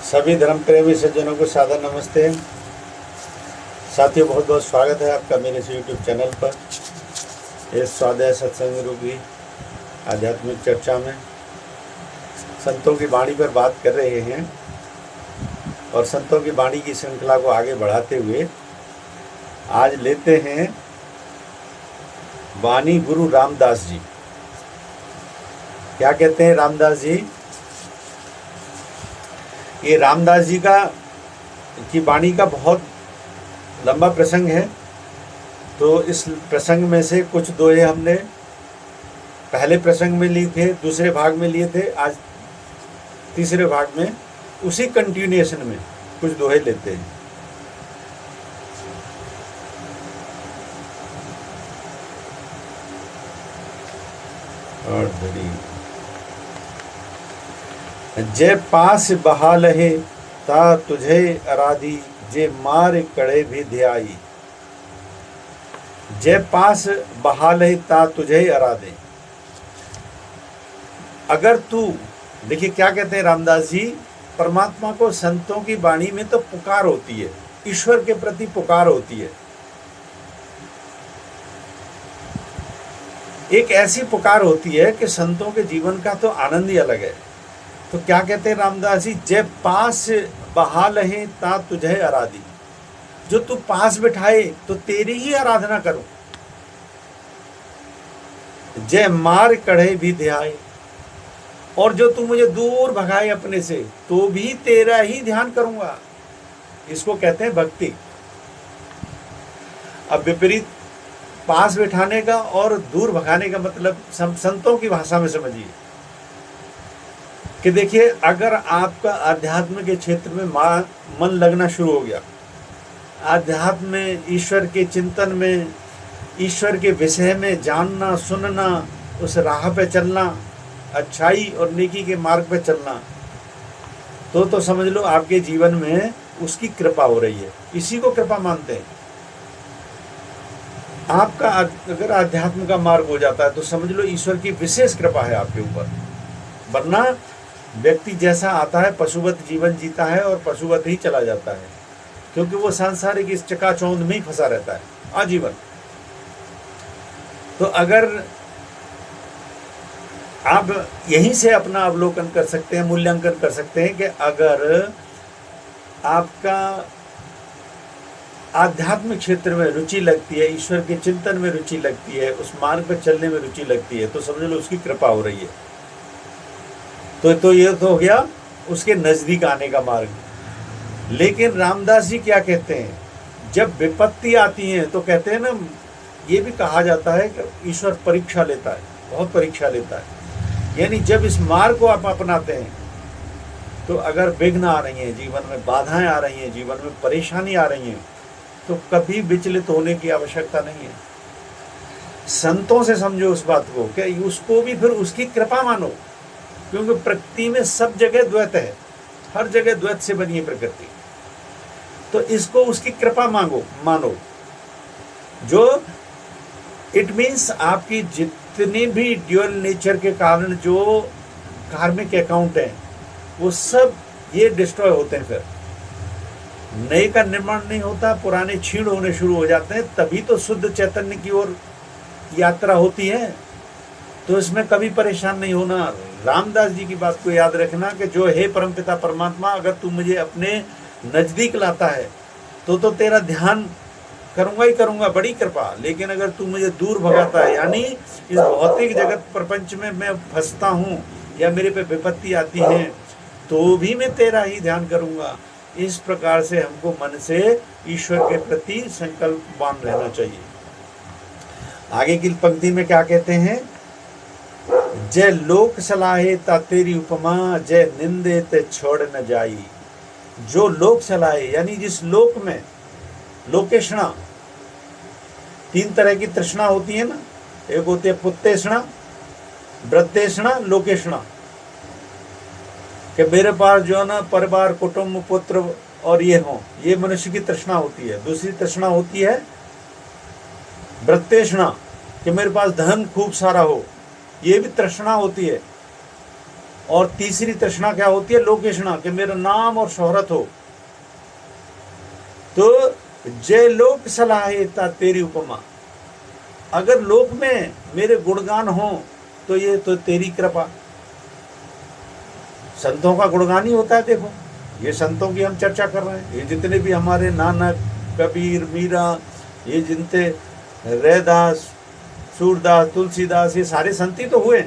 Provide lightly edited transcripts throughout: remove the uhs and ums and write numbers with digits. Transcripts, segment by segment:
सभी धर्म प्रेमी सज्जनों को सादर नमस्ते। साथियों, बहुत बहुत स्वागत है आपका मेरे इस यूट्यूब चैनल पर। इस स्वाध्याय सत्संग रूपी आध्यात्मिक चर्चा में संतों की वाणी पर बात कर रहे हैं और संतों की वाणी की श्रृंखला को आगे बढ़ाते हुए आज लेते हैं वाणी गुरु रामदास जी। क्या कहते हैं रामदास जी? ये रामदास जी की वाणी का बहुत लंबा प्रसंग है, तो इस प्रसंग में से कुछ दोहे हमने पहले प्रसंग में लिए थे, दूसरे भाग में लिए थे। आज तीसरे भाग में उसी कंटिन्यूएशन में कुछ दोहे लेते हैं। और धड़ी जे पास बहाल है ता तुझे अराधी, जे मार कड़े भी ध्याई। जे पास बहाल है ता तुझे अराधे। अगर तू, देखिए क्या कहते हैं रामदास जी, परमात्मा को संतों की वाणी में तो पुकार होती है, ईश्वर के प्रति पुकार होती है। एक ऐसी पुकार होती है कि संतों के जीवन का तो आनंद ही अलग है। तो क्या कहते हैं रामदास जी, जय पास बहाल है ता तुझे आराधी। जो तू पास बिठाए तो तेरी ही आराधना करूं। जय मार कढ़े भी ध्याए, और जो तू मुझे दूर भगाए अपने से तो भी तेरा ही ध्यान करूंगा। इसको कहते हैं भक्ति। अब विपरीत पास बिठाने का और दूर भगाने का मतलब संतों की भाषा में समझिए कि देखिए, अगर आपका अध्यात्म के क्षेत्र में मन लगना शुरू हो गया, अध्यात्म में, ईश्वर के चिंतन में, ईश्वर के विषय में जानना सुनना, उस राह पे चलना, अच्छाई और नेकी के मार्ग पे चलना, तो समझ लो आपके जीवन में उसकी कृपा हो रही है। इसी को कृपा मानते हैं। आपका अगर अध्यात्म का मार्ग हो जाता है तो समझ लो ईश्वर की विशेष कृपा है आपके ऊपर। वरना व्यक्ति जैसा आता है पशुवत जीवन जीता है और पशुवत ही चला जाता है, क्योंकि वो सांसारिक इस चकाचौंध में ही फंसा रहता है आजीवन। तो अगर आप यहीं से अपना अवलोकन कर सकते हैं, मूल्यांकन कर सकते हैं कि अगर आपका आध्यात्मिक क्षेत्र में रुचि लगती है, ईश्वर के चिंतन में रुचि लगती है, उस मार्ग पर चलने में रुचि लगती है, तो समझ लो उसकी कृपा हो रही है। तो ये तो हो गया उसके नजदीक आने का मार्ग। लेकिन रामदास जी क्या कहते हैं, जब विपत्ति आती है तो कहते हैं ना, ये भी कहा जाता है कि ईश्वर परीक्षा लेता है, बहुत परीक्षा लेता है। यानी जब इस मार्ग को आप अपनाते हैं तो अगर विघ्न आ रही हैं जीवन में, बाधाएं आ रही हैं जीवन में, परेशानी आ रही हैं, तो कभी विचलित होने की आवश्यकता नहीं है। संतों से समझो उस बात को कि उसको भी फिर उसकी कृपा मानो, क्योंकि प्रकृति में सब जगह द्वैत है, हर जगह द्वैत से बनी है प्रकृति। तो इसको उसकी कृपा मानो। जो इट मीन्स आपकी जितनी भी ड्यूअल नेचर के कारण जो कार्मिक अकाउंट हैं वो सब ये डिस्ट्रॉय होते हैं। फिर नए का निर्माण नहीं होता, पुराने क्षीण होने शुरू हो जाते हैं, तभी तो शुद्ध चैतन्य की ओर यात्रा होती है। तो इसमें कभी परेशान नहीं होना। रामदास जी की बात को याद रखना कि जो है परमपिता परमात्मा, अगर तू मुझे अपने नजदीक लाता है तो तेरा ध्यान करूंगा ही करूंगा, बड़ी कृपा। लेकिन अगर तू मुझे दूर भगाता है, यानी इस भौतिक जगत प्रपंच में मैं फंसता हूँ या मेरे पे विपत्ति आती है, तो भी मैं तेरा ही ध्यान करूंगा। इस प्रकार से हमको मन से ईश्वर के प्रति संकल्पवान रहना चाहिए। आगे की पंक्ति में क्या कहते हैं, जय लोक सलाहे ता तेरी उपमा, जय निंदे ते छोड़ न जाई। जो लोक सलाहे, यानी जिस लोक में, लोकेशणा, तीन तरह की तृष्णा होती है ना, एक होती है पुत्तेषणा, वृत्तेषणा, लोकेशणा, कि मेरे पास जो है ना परिवार, कुटुंब, पुत्र और ये हो, ये मनुष्य की तृष्णा होती है। दूसरी तृष्णा होती है वृत्तेषणा, कि मेरे पास धन खूब सारा हो, ये भी तृष्णा होती है। और तीसरी तृष्णा क्या होती है? लोकेशना, कि मेरा नाम और शोहरत हो। तो जय लोक सलाहिता तेरी उपमा, अगर लोक में मेरे गुणगान हो तो ये तो तेरी कृपा। संतों का गुणगान ही होता है। देखो ये संतों की हम चर्चा कर रहे हैं, ये जितने भी हमारे नानक, कबीर, मीरा, ये जिनते रैदास, सूरदास, तुलसीदास, ये सारे संत ही तो हुए।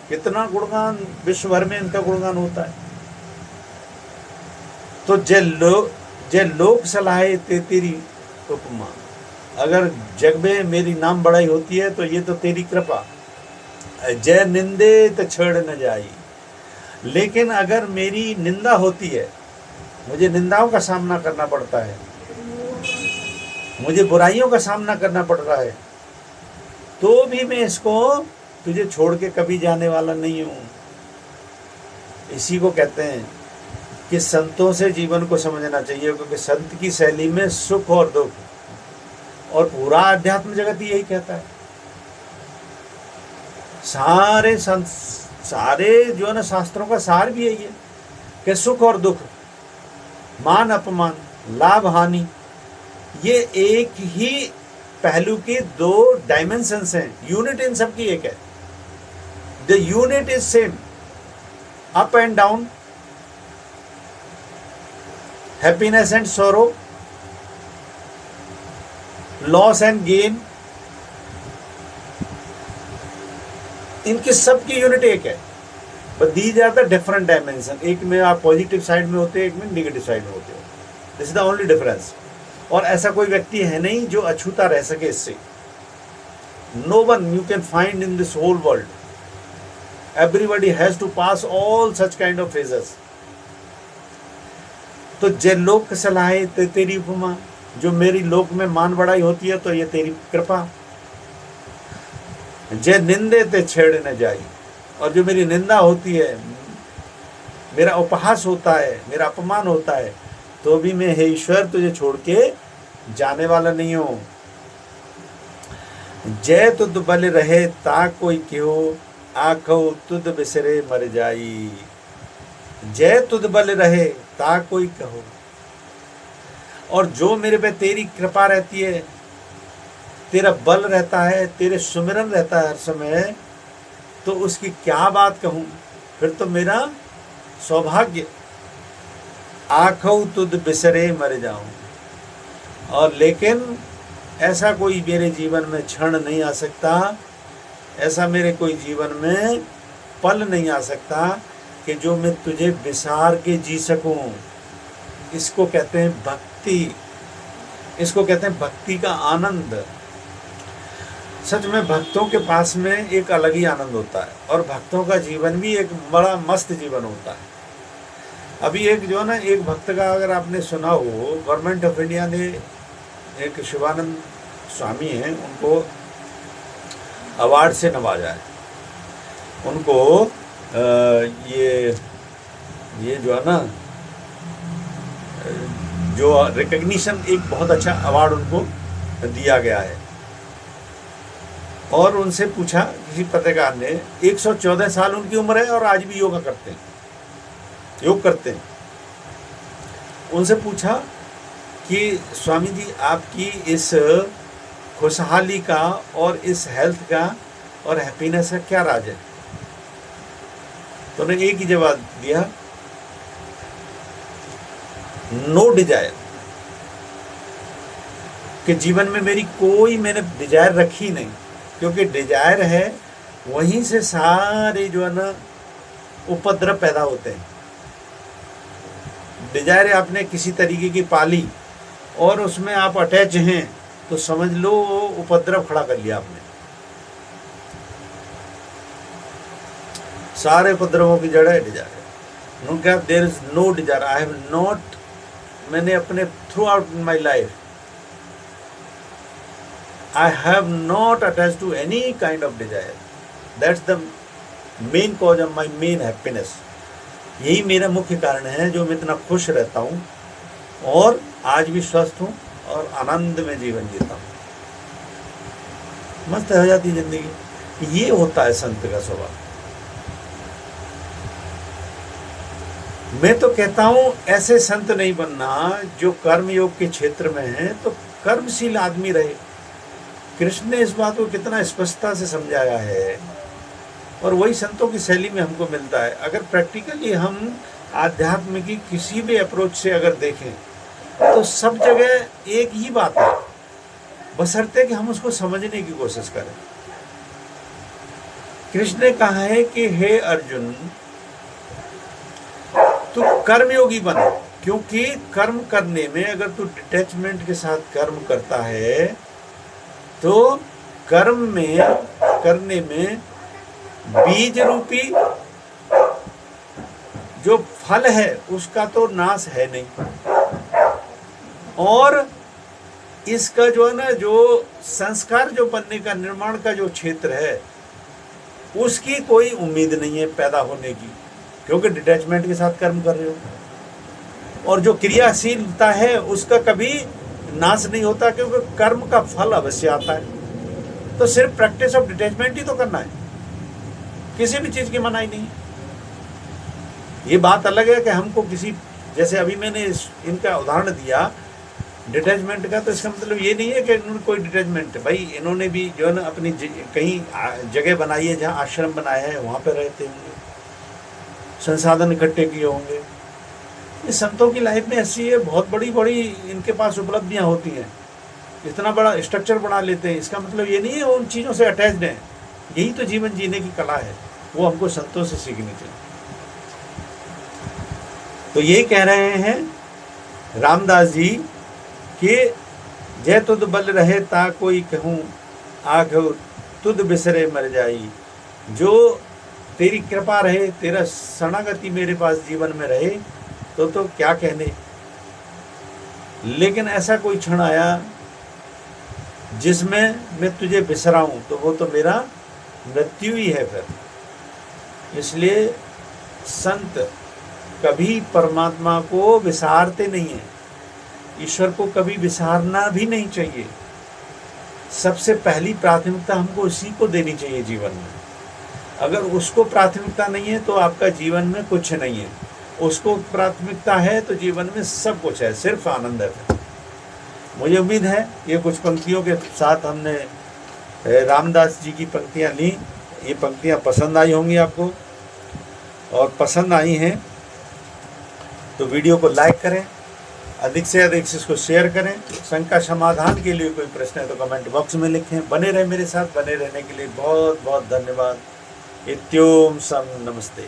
कितना गुणगान विश्व भर में इनका गुणगान होता है। तो जय लोक सलाहे ते तेरी उपमा, अगर जग में मेरी नाम बढ़ाई होती है तो ये तो तेरी कृपा। जय निंदे तो छेड़ न जाई, लेकिन अगर मेरी निंदा होती है, मुझे निंदाओं का सामना करना पड़ता है, मुझे बुराइयों का सामना करना पड़ रहा है, तो भी मैं इसको तुझे छोड़ के कभी जाने वाला नहीं हूं। इसी को कहते हैं कि संतों से जीवन को समझना चाहिए, क्योंकि संत की शैली में सुख और दुख, और पूरा अध्यात्म जगत ही यही कहता है। सारे संत, सारे जो है ना शास्त्रों का सार भी यही है कि सुख और दुख, मान अपमान, लाभ हानि, ये एक ही पहलू के दो डायमेंशंस हैं। यूनिट इन सब की एक है। The unit is same, up and down, happiness and sorrow, loss and gain, इनकी सबकी यूनिट एक है, but these are the different dimension. एक में आप पॉजिटिव साइड में होते हैं, एक में नेगेटिव साइड में होते हो। This is the only difference. और ऐसा कोई व्यक्ति है नहीं जो अछूता रह सके इससे। No one you can find in this whole world, everybody has to pass all such kind of phases. तो जय लोक सलाहे तेरी उपमा, जो मेरी लोक में मान बढ़ाई होती है तो ये तेरी कृपा। जय निंदे ते छेड़ न जाई, और जो मेरी निंदा होती है, मेरा उपहास होता है, मेरा अपमान होता है, तो भी मैं हे ईश्वर तुझे छोड़ के जाने वाला नहीं हूं। जय तुद बल रहे ता कोई क्यों, आखो तुद बिसरे मर जाई। जय तुद बल रहे ता कोई कहो, और जो मेरे पे तेरी कृपा रहती है, तेरा बल रहता है, तेरे सुमिरन रहता है हर समय, तो उसकी क्या बात कहूं। फिर तो मेरा सौभाग्य, आखो तुद बिसरे मर जाऊं। और लेकिन ऐसा कोई मेरे जीवन में क्षण नहीं आ सकता, ऐसा मेरे कोई जीवन में पल नहीं आ सकता कि जो मैं तुझे बिसार के जी सकूं। इसको कहते हैं भक्ति, इसको कहते हैं भक्ति का आनंद। सच में भक्तों के पास में एक अलग ही आनंद होता है, और भक्तों का जीवन भी एक बड़ा मस्त जीवन होता है। अभी एक जो है ना, एक भक्त का अगर आपने सुना हो, गवर्नमेंट ऑफ इंडिया ने एक शिवानंद स्वामी हैं, उनको अवार्ड से नवाजा है। उनको ये जो है ना, जो रिकग्निशन, एक बहुत अच्छा अवार्ड उनको दिया गया है। और उनसे पूछा किसी पत्रकार ने, 114 साल उनकी उम्र है और आज भी योगा करते हैं, योग करते हैं। उनसे पूछा कि स्वामी जी, आपकी इस खुशहाली का और इस हेल्थ का और हैप्पीनेस का क्या राज है? तो उन्होंने एक ही जवाब दिया, नो डिजायर, कि जीवन में मेरी कोई मैंने डिजायर रखी नहीं, क्योंकि डिजायर है वहीं से सारे जो है ना उपद्रव पैदा होते हैं। डिजायर आपने किसी तरीके की पाली और उसमें आप अटैच हैं, तो समझ लो उपद्रव खड़ा कर लिया आपने। सारे उपद्रवों की जड़ है डिजायर। उन्होंने कहा there is no desire, I have not, मैंने अपने throughout my life I have not attached to any kind of desire. That's the main cause of my main happiness. यही मेरा मुख्य कारण है जो मैं इतना खुश रहता हूँ और आज भी स्वस्थ हूँ और आनंद में जीवन जीता हूँ। मस्त हो जाती जिंदगी। ये होता है संत का स्वभाव। मैं तो कहता हूं ऐसे संत नहीं बनना जो कर्म योग के क्षेत्र में है, तो कर्मशील आदमी रहे। कृष्ण ने इस बात को कितना स्पष्टता से समझाया है, और वही संतों की शैली में हमको मिलता है। अगर प्रैक्टिकली हम आध्यात्म की किसी भी अप्रोच से अगर देखें तो सब जगह एक ही बात है, बशर्ते कि हम उसको समझने की कोशिश करें। कृष्ण ने कहा है कि हे अर्जुन, तू कर्मयोगी बन, क्योंकि कर्म करने में अगर तू डिटैचमेंट के साथ कर्म करता है तो कर्म में करने में बीज रूपी जो फल है उसका तो नाश है नहीं, और इसका जो है ना, जो संस्कार जो बनने का, निर्माण का जो क्षेत्र है, उसकी कोई उम्मीद नहीं है पैदा होने की, क्योंकि डिटैचमेंट के साथ कर्म कर रहे हो। और जो क्रियाशीलता है उसका कभी नाश नहीं होता, क्योंकि कर्म का फल अवश्य आता है। तो सिर्फ प्रैक्टिस ऑफ डिटैचमेंट ही तो करना है, किसी भी चीज की मनाही नहीं। ये बात अलग है कि हमको किसी, जैसे अभी मैंने इनका उदाहरण दिया डिटैचमेंट का, तो इसका मतलब ये नहीं है कि इन्होंने कोई डिटैचमेंट, भाई इन्होंने भी जो है ना अपनी कहीं जगह बनाई है जहाँ आश्रम बनाया है, वहाँ पे रहते होंगे, संसाधन इकट्ठे किए होंगे। ये संतों की लाइफ में ऐसी है, बहुत बड़ी बड़ी इनके पास उपलब्धियाँ होती हैं, इतना बड़ा स्ट्रक्चर बना लेते हैं। इसका मतलब ये नहीं है वो उन चीज़ों से अटैच्ड हैं। यही तो जीवन जीने की कला है, वो हमको संतों से सीखनी चाहिए। तो ये कह रहे हैं रामदास जी कि जय तुद बल रहे ता कोई कहूँ, आख तुद बिसरे मर जाई। जो तेरी कृपा रहे, तेरा शरणागति मेरे पास जीवन में रहे तो क्या कहने। लेकिन ऐसा कोई क्षण आया जिसमें मैं तुझे बिसराऊं, तो वो तो मेरा मृत्यु ही है फिर। इसलिए संत कभी परमात्मा को विसारते नहीं हैं, ईश्वर को कभी विसारना भी नहीं चाहिए। सबसे पहली प्राथमिकता हमको उसी को देनी चाहिए जीवन में। अगर उसको प्राथमिकता नहीं है तो आपका जीवन में कुछ नहीं है, उसको प्राथमिकता है तो जीवन में सब कुछ है, सिर्फ आनंद है। मुझे उम्मीद है ये कुछ पंक्तियों के साथ हमने रामदास जी की पंक्तियाँ ली, ये पंक्तियाँ पसंद आई होंगी आपको, और पसंद आई हैं तो वीडियो को लाइक करें, अधिक से अधिक इसको शेयर करें। शंका समाधान के लिए कोई प्रश्न है तो कमेंट बॉक्स में लिखें। बने रहे मेरे साथ, बने रहने के लिए बहुत बहुत धन्यवाद। इत्योम सम नमस्ते।